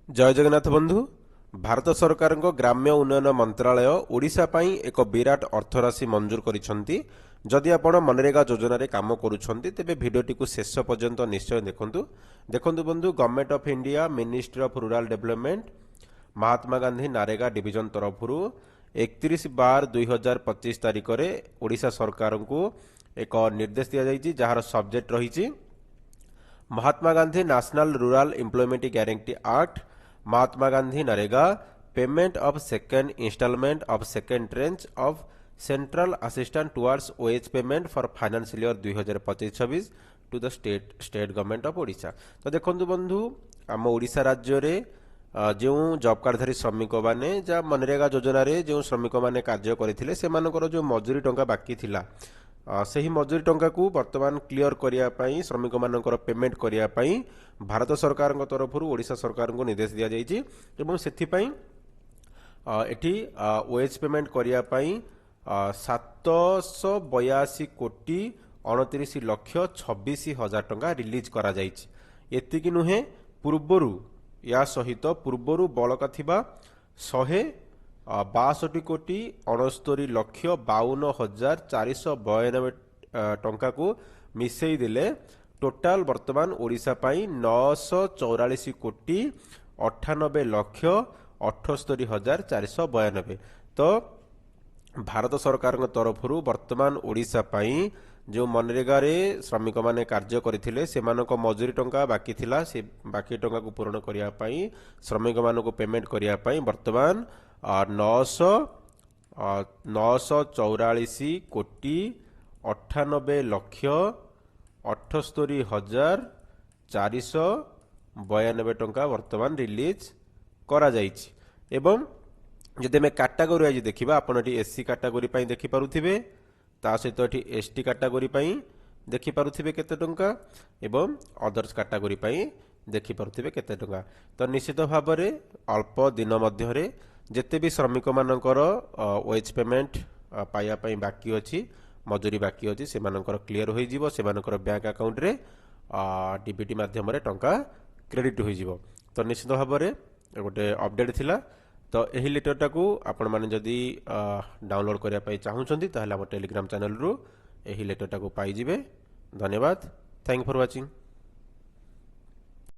जय जगन्नाथ बंधु। भारत सरकार ग्राम्य उन्नयन मंत्रालय ओडिशा पई एक विराट अर्थराशि मंजूर करिसंती। जदि आपण मनरेगा योजना रे काम करूछंती तेबे भिडियोटी को शेष पर्यंत निश्चय देखंतु। देखंतु बंधु, government of India ministry of rural development Mahatma Gandhi NREGA division तरफरु 31/12/2025 तारिख रे ओडिशा सरकार को एक निर्देश दिया जायछि, जहार सब्जेक्ट रहिछि Mahatma Gandhi national rural employment guarantee act, Mahatma Gandhi NREGA payment of second installment of second tranche of central assistant towards oh payment for financial year 2025-26 to the state government of Odisha. तो देखंतु बंधु, आम ओडिशा राज्य रे जो जॉब कार्डधारी श्रमिक माने जा मनरेगा योजना रे जो श्रमिक माने कार्य करथिले सेमानकर जो मजूरी टंका बाकी थिला सही मजूरी टंका को वर्तमान क्लियर करिया पई श्रमिक मानकर पेमेंट करिया पई भारत सरकार तरफ ओडिशा सरकार को निर्देश दिया जायछि एवं सेथि पई एठी ओएच पेमेंट करिया पई 782 कोटी 29 लक्ष 26 हजार टंका रिलीज करा जायछि। एतिकी नुहे, पूर्वरु या सहित पूर्वरु बलका थिबा 162 कोटी 69 लक्ष 52 हजार 492 टंका को मिसई देले टोटाल वर्तमान ओडिशा पाई 944 कोटी 98 लक्ष 78 हजार 492। तो भारत सरकार तरफ वर्तमान ओडिशा पाई जो मनरेगा रे श्रमिक माने कार्य करथिले सेमानक मजूरी टंका बाकी थिला से बाकी टंका को पूर्ण करिया पाई श्रमिक मानक पेमेंट करिया पाई वर्तमान 944 कोटी 98 लक्ष 78 हजार 492 टंका वर्तमान रिलीज करा जाइछि। एवं जदि आम कैटेगोरी आज देखा आपड़ एससी कैटेगोरी पाई देखि पारुथिबे, ता सहित एटी एसटी कैटेगोरी पाई देखि पारुथिबे केते टंका एवं अदर्स कैटेगोरी पाई देखि पारुथिबे केते टंका। तो निश्चित भाव में अल्प दिन मध्य जेते भी श्रमिक मानकर वेज पेमेंट पाया पाई बाकी अछि, मजूरी बाकी अछि, से मानकर क्लियर होई जिवो, से मानकर बैंक अकाउंट रे डीबीटी माध्यम रे टंका क्रेडिट होई जिवो। तो निश्चित भाव में गोटे अपडेट थिला। तो यही लेटरटा को आपण माने जदि डाउनलोड करिया पाई चाहुचंती ताहले हम टेलीग्राम चैनल रु यही लेटरटा को पाई जिवे। धन्यवाद। Thank for watching.